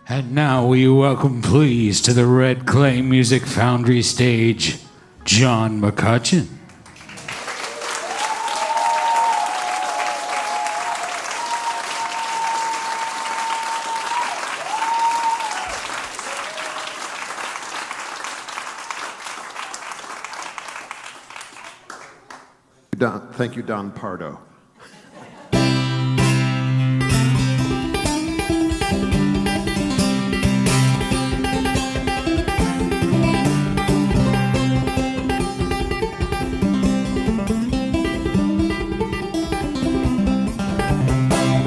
And now we welcome, please, to the Red Clay Music Foundry stage, John McCutcheon. Thank you, Don Pardo.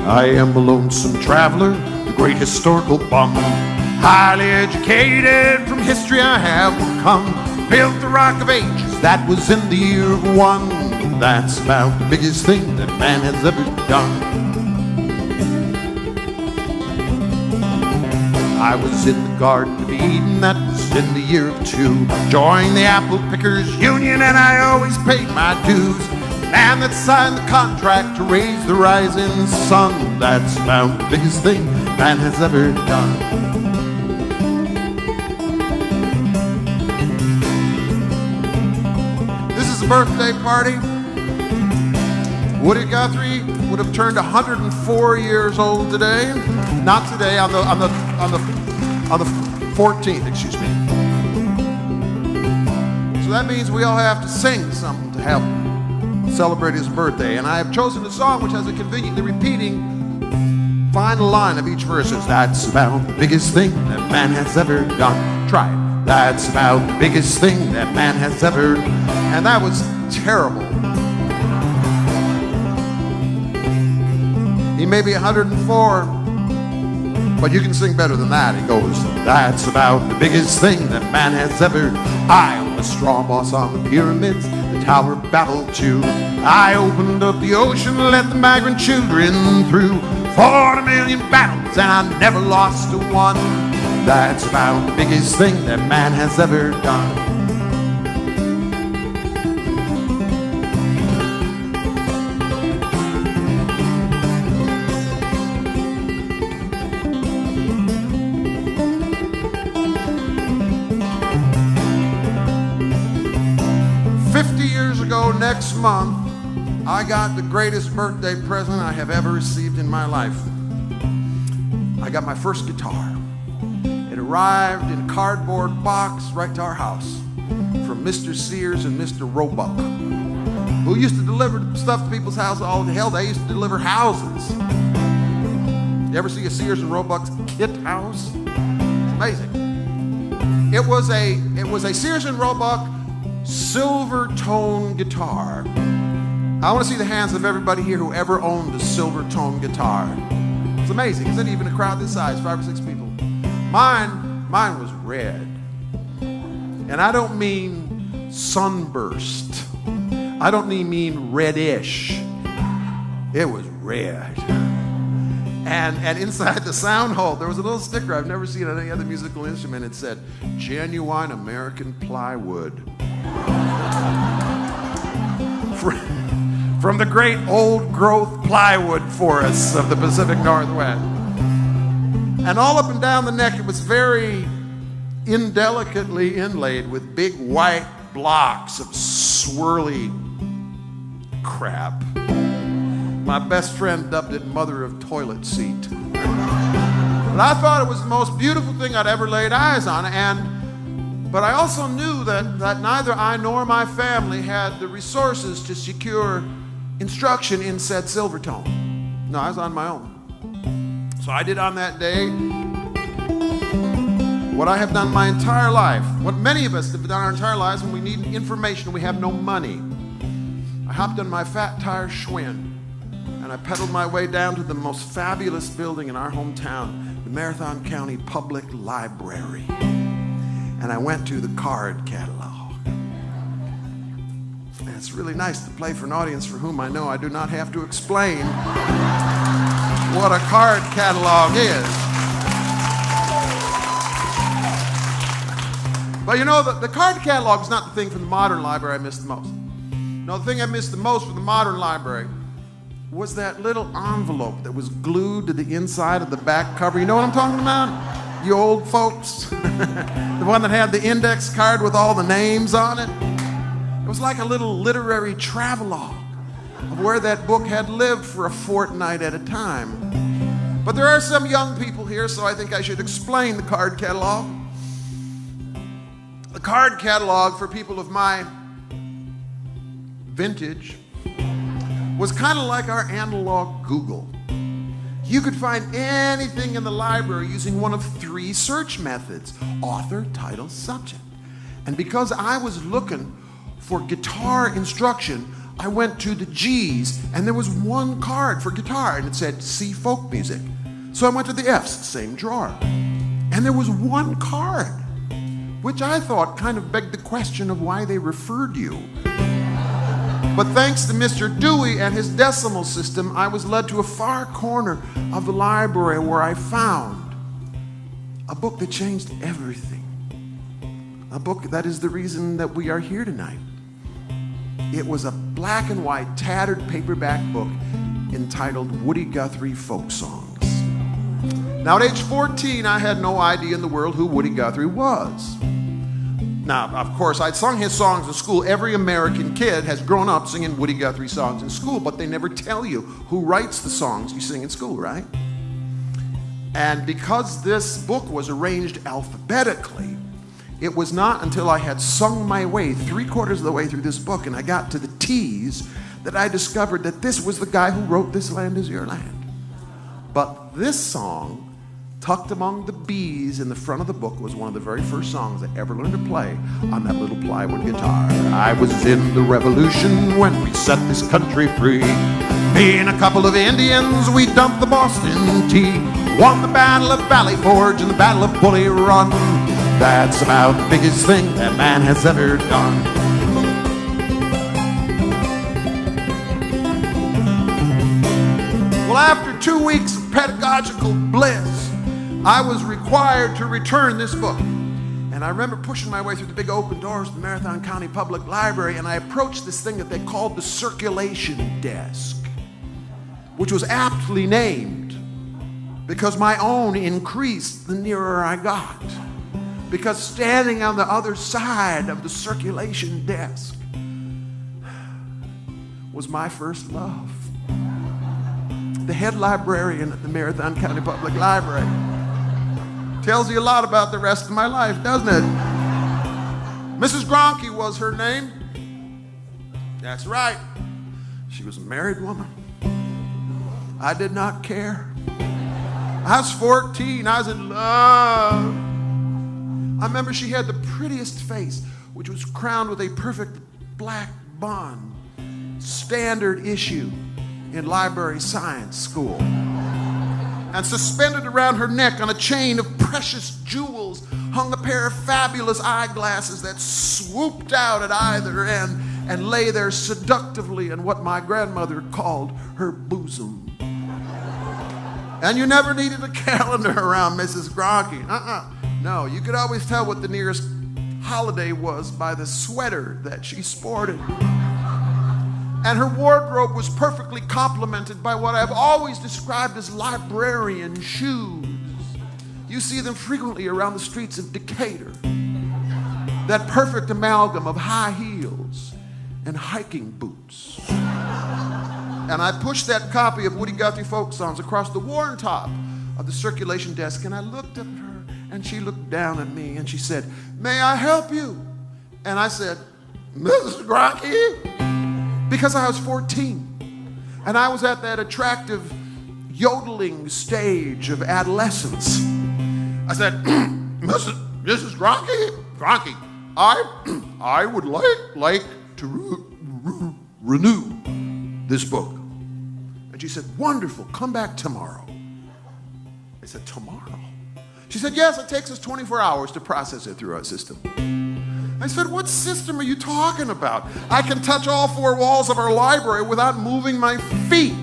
I am a lonesome traveler, the great historical bum. Highly educated, from history I have come. Built the Rock of Ages, that was in the year of one. That's about the biggest thing that man has ever done. I was in the Garden of Eden, that was in the year of two. Joined the Apple Pickers Union and I always paid my dues. Man that signed the contract to raise the rising sun. That's about the biggest thing man has ever done. This is a birthday party. Woody Guthrie would have turned 104 years old today. Not today, on the 14th, excuse me. So that means we all have to sing something to help celebrate his birthday. And I have chosen a song which has a conveniently repeating final line of each verse. That's about the biggest thing that man has ever done. Try it. That's about the biggest thing that man has ever. And that was terrible. He may be 104, but you can sing better than that. He goes, that's about the biggest thing that man has ever. I am a straw boss on the pyramids, the Tower of Babel too. I opened up the ocean, let the migrant children through. 40 million battles, and I never lost a one. That's about the biggest thing that man has ever done. 50 years ago next month, I got the greatest birthday present I have ever received in my life. I got my first guitar. It arrived in a cardboard box right to our house from Mr. Sears and Mr. Roebuck, who used to deliver stuff to people's houses. All the hell, they used to deliver houses. You ever see a Sears and Roebuck's kit house? It's amazing. It was a Sears and Roebuck silver tone guitar. I want to see the hands of everybody here who ever owned a silver tone guitar. It's amazing, isn't it? Even a crowd this size, 5 or 6 people. Mine was red. And I don't mean sunburst. I don't mean reddish. It was red. And inside the sound hole, there was a little sticker I've never seen on any other musical instrument. It said, genuine American plywood. From the great old growth plywood forests of the Pacific Northwest. And all up and down the neck, it was very indelicately inlaid with big white blocks of swirly crap. My best friend dubbed it Mother of Toilet Seat. But I thought it was the most beautiful thing I'd ever laid eyes on. But I also knew that neither I nor my family had the resources to secure instruction in said silver tone. No, I was on my own. So I did on that day what I have done my entire life, what many of us have done our entire lives when we need information and we have no money. I hopped on my fat tire Schwinn and I pedaled my way down to the most fabulous building in our hometown, the Marathon County Public Library. And I went to the card catalog. And it's really nice to play for an audience for whom I know I do not have to explain what a card catalog is. But you know, the card catalog is not the thing from the modern library I missed the most. No, the thing I missed the most from the modern library was that little envelope that was glued to the inside of the back cover. You know what I'm talking about? You old folks. The one that had the index card with all the names on it. It was like a little literary travelogue of where that book had lived for a fortnight at a time. But there are some young people here, so I think I should explain the card catalog. The card catalog for people of my vintage was kind of like our analog Google. You could find anything in the library using one of 3 search methods: author, title, subject. And because I was looking for guitar instruction, I went to the G's, and there was one card for guitar, and it said C folk music. So I went to the F's, same drawer. And there was one card, which I thought kind of begged the question of why they referred you. But thanks to Mr. Dewey and his decimal system, I was led to a far corner of the library where I found a book that changed everything. A book that is the reason that we are here tonight. It was a black and white, tattered paperback book entitled Woody Guthrie Folk Songs. Now, at age 14, I had no idea in the world who Woody Guthrie was. Now, of course, I'd sung his songs in school. Every American kid has grown up singing Woody Guthrie songs in school, but they never tell you who writes the songs you sing in school, right? And because this book was arranged alphabetically, it was not until I had sung my way 3/4 of the way through this book and I got to the T's that I discovered that this was the guy who wrote This Land Is Your Land. But this song, tucked among the B's in the front of the book, was one of the very first songs I ever learned to play on that little plywood guitar. I was in the Revolution when we set this country free. Me and a couple of Indians, we dumped the Boston Tea. Won the Battle of Valley Forge and the Battle of Bull Run. That's about the biggest thing that man has ever done. Well, after 2 weeks of pedagogical bliss, I was required to return this book. And I remember pushing my way through the big open doors of the Marathon County Public Library, and I approached this thing that they called the circulation desk, which was aptly named because my own increased the nearer I got. Because standing on the other side of the circulation desk was my first love. The head librarian at the Marathon County Public Library. Tells you a lot about the rest of my life, doesn't it? Mrs. Gronke was her name. That's right. She was a married woman. I did not care. I was 14. I was in love. I remember she had the prettiest face, which was crowned with a perfect black bun, standard issue in library science school. And suspended around her neck on a chain of precious jewels hung a pair of fabulous eyeglasses that swooped out at either end and lay there seductively in what my grandmother called her bosom. And you never needed a calendar around Mrs. Gronke. No, you could always tell what the nearest holiday was by the sweater that she sported. And her wardrobe was perfectly complemented by what I've always described as librarian shoes. You see them frequently around the streets of Decatur. That perfect amalgam of high heels and hiking boots. And I pushed that copy of Woody Guthrie Folk Songs across the worn top of the circulation desk, and I looked up at her, and she looked down at me, and she said, "May I help you?" And I said, "Mrs. Gronke?" Because I was 14, and I was at that attractive yodeling stage of adolescence. I said, Mrs. Gronke, I would like to renew this book. And she said, "Wonderful, come back tomorrow." I said, "Tomorrow?" She said, "Yes, it takes us 24 hours to process it through our system." I said, "What system are you talking about? I can touch all 4 walls of our library without moving my feet.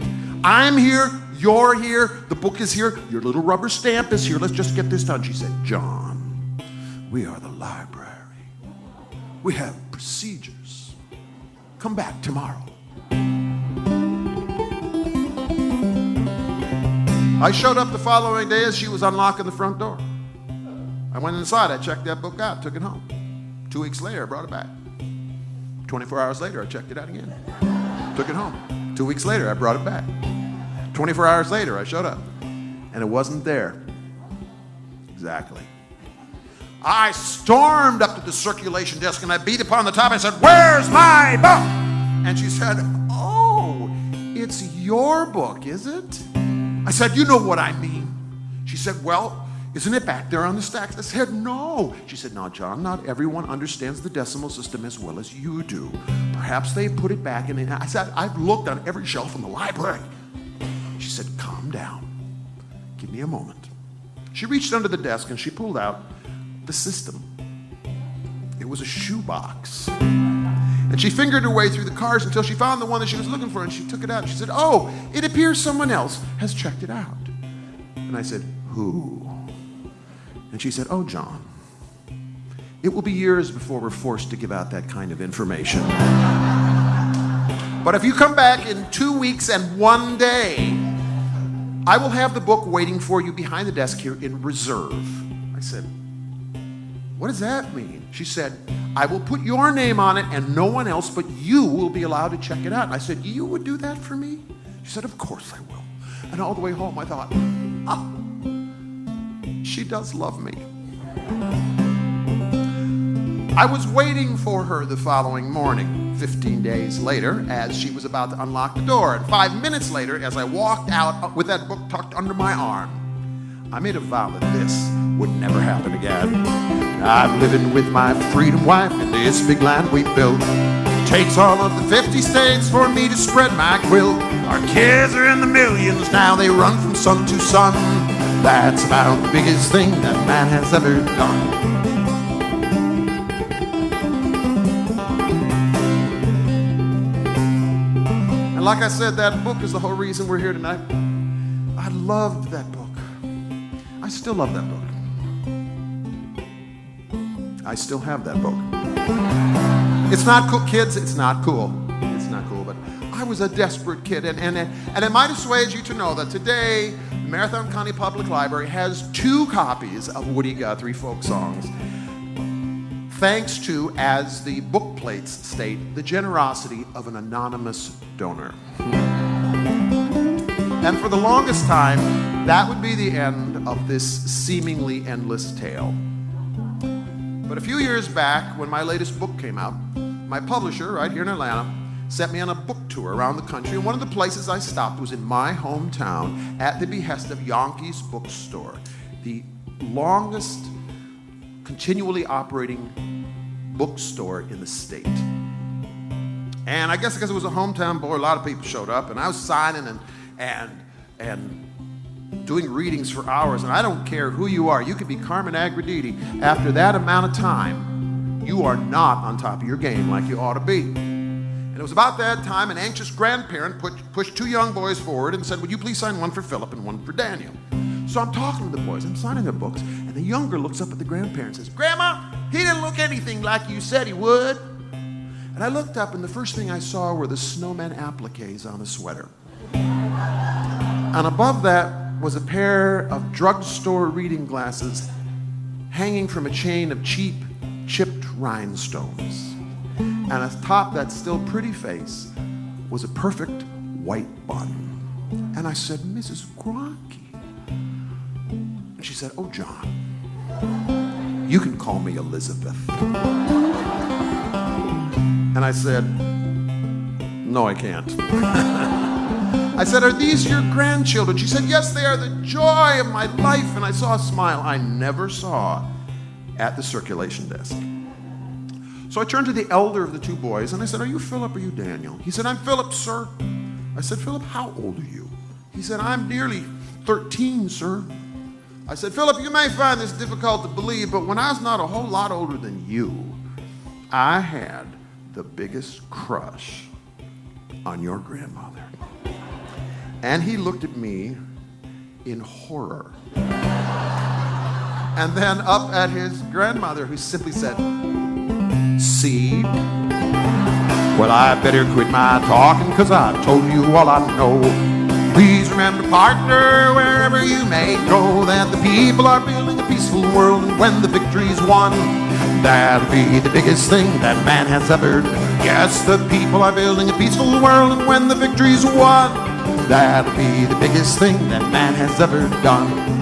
I'm here, you're here, the book is here, your little rubber stamp is here. Let's just get this done." She said, "John, we are the library. We have procedures. Come back tomorrow." I showed up the following day as she was unlocking the front door. I went inside, I checked that book out, took it home. 2 weeks later, I brought it back. 24 hours later, I checked it out again. Took it home. 2 weeks later, I brought it back. 24 hours later, I showed up. And it wasn't there. Exactly. I stormed up to the circulation desk and I beat upon the top and I said, "Where's my book?" And she said, "Oh, it's your book, is it?" I said, "You know what I mean." She said, "Well, isn't it back there on the stacks?" I said, "No." She said, "No, John, not everyone understands the decimal system as well as you do. Perhaps they put it back in." I said, "I've looked on every shelf in the library." She said, "Calm down. Give me a moment." She reached under the desk and she pulled out the system. It was a shoebox. And she fingered her way through the cards until she found the one that she was looking for, and she took it out and she said, "Oh, it appears someone else has checked it out." And I said, "Who?" And she said, "Oh, John, it will be years before we're forced to give out that kind of information. But if you come back in 2 weeks and 1 day, I will have the book waiting for you behind the desk here in reserve." I said, "What does that mean?" She said, "I will put your name on it and no one else but you will be allowed to check it out." And I said, "You would do that for me?" She said, "Of course I will." And all the way home I thought, she does love me. I was waiting for her the following morning, 15 days later, as she was about to unlock the door. And 5 minutes later, as I walked out with that book tucked under my arm, I made a vow that this would never happen again. I'm living with my freedom wife in this big land we built. Takes all of the 50 states for me to spread my quilt. Our kids are in the millions now, they run from sun to sun. That's about the biggest thing that man has ever done. And like I said, that book is the whole reason we're here tonight. I loved that book. I still love that book. I still have that book. It's not cool, kids. It's not cool. It's not cool, but I was a desperate kid. And it might assuage you to know that today, the Marathon County Public Library has 2 copies of Woody Guthrie folk songs. Thanks to, as the book plates state, the generosity of an anonymous donor. And for the longest time, that would be the end of this seemingly endless tale. But a few years back, when my latest book came out, my publisher right here in Atlanta sent me on a book tour around the country, and one of the places I stopped was in my hometown at the behest of Yankees Bookstore, the longest continually operating bookstore in the state. And I guess because it was a hometown boy, a lot of people showed up, and I was signing and doing readings for hours. And I don't care who you are. You could be Carmen Agrediti. After that amount of time, you are not on top of your game like you ought to be. And it was about that time an anxious grandparent pushed 2 young boys forward and said, "Would you please sign one for Philip and one for Daniel?" So I'm talking to the boys, I'm signing their books, and the younger looks up at the grandparent and says, "Grandma, he didn't look anything like you said he would." And I looked up, and the first thing I saw were the snowman appliques on the sweater. And above that was a pair of drugstore reading glasses hanging from a chain of cheap, chipped rhinestones. And atop that still pretty face was a perfect white bun. And I said, "Mrs. Gronke." And she said, "Oh, John, you can call me Elizabeth." And I said, "No, I can't." I said, "Are these your grandchildren?" She said, "Yes, they are the joy of my life." And I saw a smile I never saw at the circulation desk. So I turned to the elder of the 2 boys and I said, "Are you Philip or are you Daniel?" He said, "I'm Philip, sir." I said, "Philip, how old are you?" He said, "I'm nearly 13, sir." I said, "Philip, you may find this difficult to believe, but when I was not a whole lot older than you, I had the biggest crush on your grandmother." And he looked at me in horror. And then up at his grandmother, who simply said, "See? Well, I better quit my talking, 'cause I've told you all I know. Please remember, partner, wherever you may go, that the people are building a peaceful world, and when the victory's won, that'll be the biggest thing that man has ever done. Yes, the people are building a peaceful world, and when the victory's won, that'll be the biggest thing that man has ever done.